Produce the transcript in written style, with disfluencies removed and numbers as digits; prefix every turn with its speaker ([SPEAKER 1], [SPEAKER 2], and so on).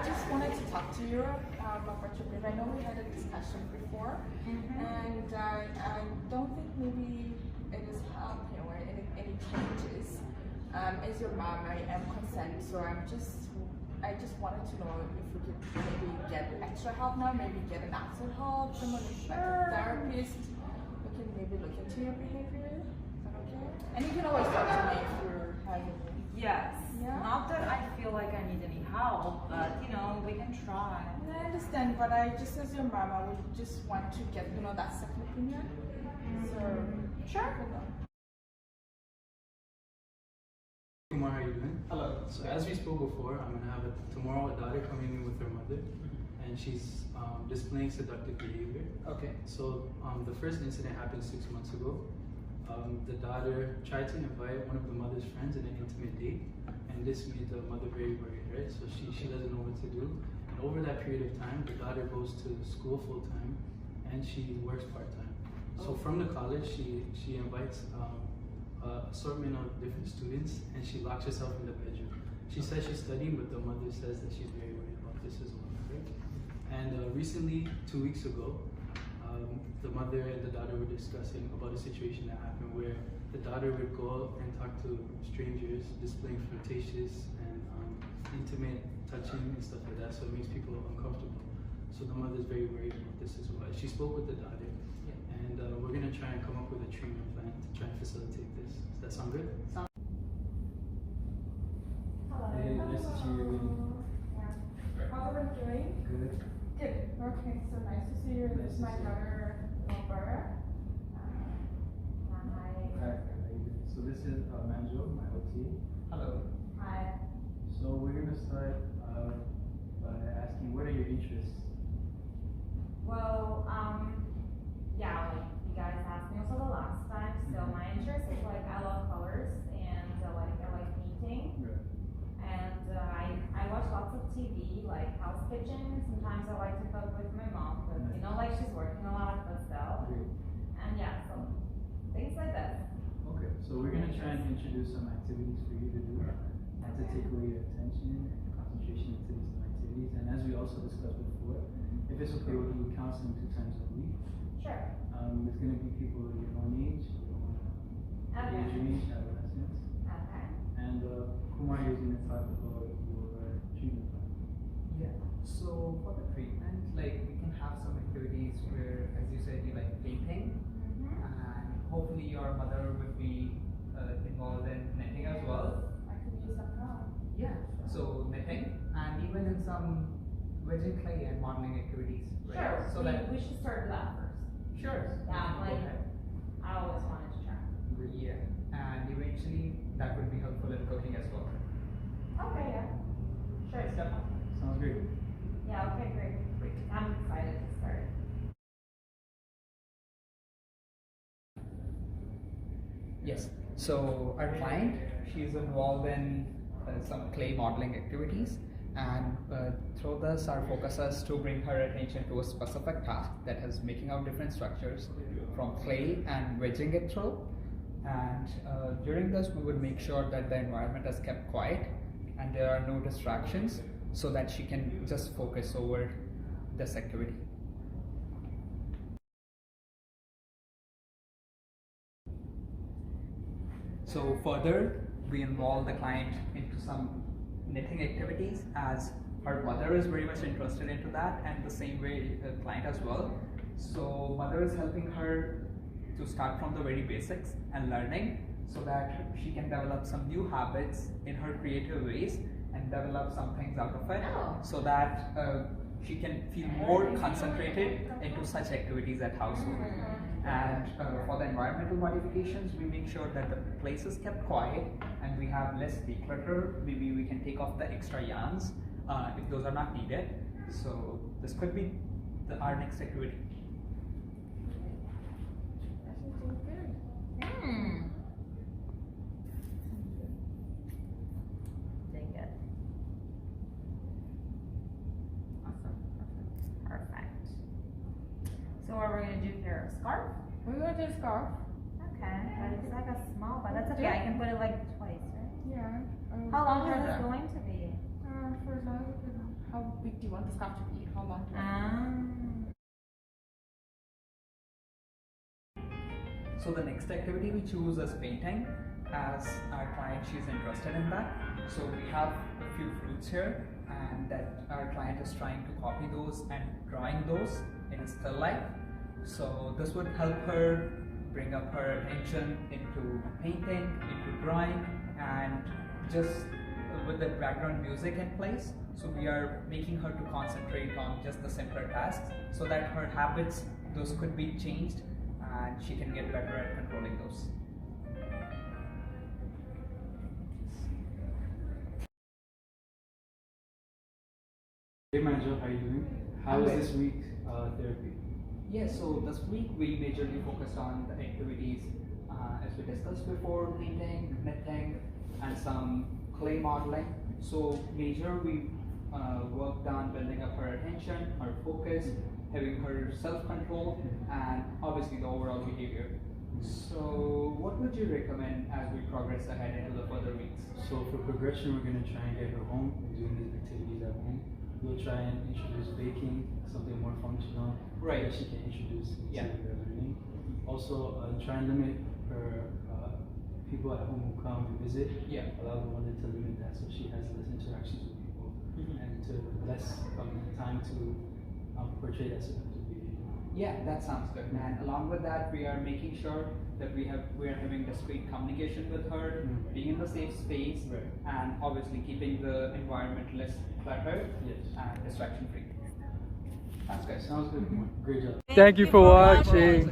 [SPEAKER 1] just wanted to talk to you about your brief. I know we had a discussion before, and I don't think maybe it is helping or any changes. As your mom, I am concerned, so I just wanted to know if we could maybe get extra help now, maybe get an outside help, someone like a therapist. We can maybe look into your behavior. Is that okay? And you can always talk to me if you're having.
[SPEAKER 2] Yes.
[SPEAKER 1] Yeah?
[SPEAKER 2] Not that I feel like I need any help, but you know, we can try.
[SPEAKER 1] I understand, but I just as your mom, I would just want to get that second opinion. So sure.
[SPEAKER 3] Kumar, how are you doing? Hello. So as we spoke before, I'm gonna have tomorrow a daughter coming in with her mother, and she's displaying seductive behavior. Okay. So the first incident happened 6 months ago. The daughter tried to invite one of the mother's friends in an intimate date, and this made the mother very worried, right? So she doesn't know what to do. And over that period of time, the daughter goes to school full time, and she works part time. So from the college, she invites assortment of different students, and she locks herself in the bedroom. She says she's studying, but the mother says that she's very worried about this as well, right? And recently, 2 weeks ago, the mother and the daughter were discussing about a situation that happened where the daughter would go and talk to strangers, displaying flirtatious and intimate touching and stuff like that, so it makes people uncomfortable. So the mother's very worried about this as well. She spoke with the daughter, and we're going to try and come up with a treatment plan to try and facilitate this. Does that sound good?
[SPEAKER 1] Hello.
[SPEAKER 3] Hey, nice to see you again.
[SPEAKER 1] Yeah. How's everyone doing?
[SPEAKER 3] Good.
[SPEAKER 1] Good. Okay, so nice to see you. This is my daughter, Laura.
[SPEAKER 3] Hi. So this is Manjo, my OT. Hello.
[SPEAKER 1] Hi.
[SPEAKER 3] So we're going to start by asking, what are your interests?
[SPEAKER 4] Well, yeah, like you guys asked me also the last time. So my interest is like I love colors and I like painting.
[SPEAKER 3] Right.
[SPEAKER 4] And I watch lots of TV, like house kitchen. Sometimes I like to cook with my mom, but you know, like she's working a lot, but still.
[SPEAKER 3] Great.
[SPEAKER 4] And yeah, so things like this.
[SPEAKER 3] Okay, so we're going to try and introduce some activities for you to do to take away your attention and concentration into these activities. And as we also discussed before, if it's okay with you, counseling 2 times a week.
[SPEAKER 4] Sure.
[SPEAKER 3] It's going to be people your own age,
[SPEAKER 4] Okay.
[SPEAKER 3] age range, adolescents.
[SPEAKER 4] Okay.
[SPEAKER 3] And Kumar is going to talk about your treatment plan.
[SPEAKER 5] Yeah. So for the treatment, like we can have some activities where, as you said, you like painting, and hopefully your mother would be involved in knitting as well.
[SPEAKER 1] I could use some help.
[SPEAKER 5] Yeah. So knitting, and even in some wedging clay and modeling activities. Right?
[SPEAKER 4] Sure.
[SPEAKER 5] So
[SPEAKER 4] We should start with that first.
[SPEAKER 5] Sure.
[SPEAKER 4] Yeah,
[SPEAKER 5] Go
[SPEAKER 4] like
[SPEAKER 5] ahead.
[SPEAKER 4] I always wanted to try.
[SPEAKER 5] Yeah. And eventually that would be helpful in cooking as well.
[SPEAKER 4] Okay, yeah. Sure.
[SPEAKER 5] Yep.
[SPEAKER 3] Sounds great.
[SPEAKER 4] Yeah, okay, great.
[SPEAKER 5] Great.
[SPEAKER 4] I'm excited to start.
[SPEAKER 5] Yes. So our client, she's involved in some clay modeling activities, and through this our focus is to bring her attention to a specific task, that is making out different structures from clay and wedging it through. And during this we would make sure that the environment is kept quiet and there are no distractions, so that she can just focus over this activity. So further, we involve the client into some knitting activities, as her mother is very much interested into that, and the same way the client as well. So mother is helping her to start from the very basics and learning, so that she can develop some new habits in her creative ways and develop some things out of it, so that she can feel more concentrated into such activities at household. And for the environmental modifications, we make sure that the place is kept quiet and we have less declutter. Maybe we can take off the extra yarns if those are not needed. So this could be our next activity.
[SPEAKER 4] Doing good. Awesome. Perfect. So what we're gonna do here, a scarf?
[SPEAKER 1] We're going to do a scarf.
[SPEAKER 4] Okay, but it's like a small, but that's okay. I can put it like twice, right?
[SPEAKER 1] Yeah.
[SPEAKER 4] How long is this going to be?
[SPEAKER 1] For as long as how big do you want the scarf to be? How long do you want it?
[SPEAKER 5] So the next activity we choose is painting, as our client, she's interested in that. So we have a few fruits here, and that our client is trying to copy those and drawing those in a still life. So this would help her bring up her attention into painting, into drawing, and just with the background music in place. So we are making her to concentrate on just the simpler tasks, so that her habits, those could be changed, and she can get better at controlling those.
[SPEAKER 3] Hey Manjo, how are you doing? How was this week therapy?
[SPEAKER 5] Yeah, so this week we majorly focused on the activities as we discussed before, painting, knitting, and some clay modeling. So major we worked on building up her attention, her focus, having her self-control, and obviously the overall behavior. So what would you recommend as we progress ahead into the further weeks?
[SPEAKER 3] So for progression, we're going to try and get her home, doing these activities at home. We'll try and introduce baking, something more functional,
[SPEAKER 5] Right.
[SPEAKER 3] that she can introduce into
[SPEAKER 5] Yeah.
[SPEAKER 3] her learning. Also, try and limit her people at home who come to visit.
[SPEAKER 5] Yeah.
[SPEAKER 3] Allow the mother to limit that so she has less interactions with people and to less time to portray that seductive behavior.
[SPEAKER 5] Yeah, that sounds good. And along with that, we are making sure that we are having discreet communication with her, being in the safe space,
[SPEAKER 3] Right.
[SPEAKER 5] and obviously keeping the environment less cluttered
[SPEAKER 3] Yes.
[SPEAKER 5] and distraction free. Sounds good.
[SPEAKER 3] Sounds good. Great job.
[SPEAKER 6] Thank you for watching.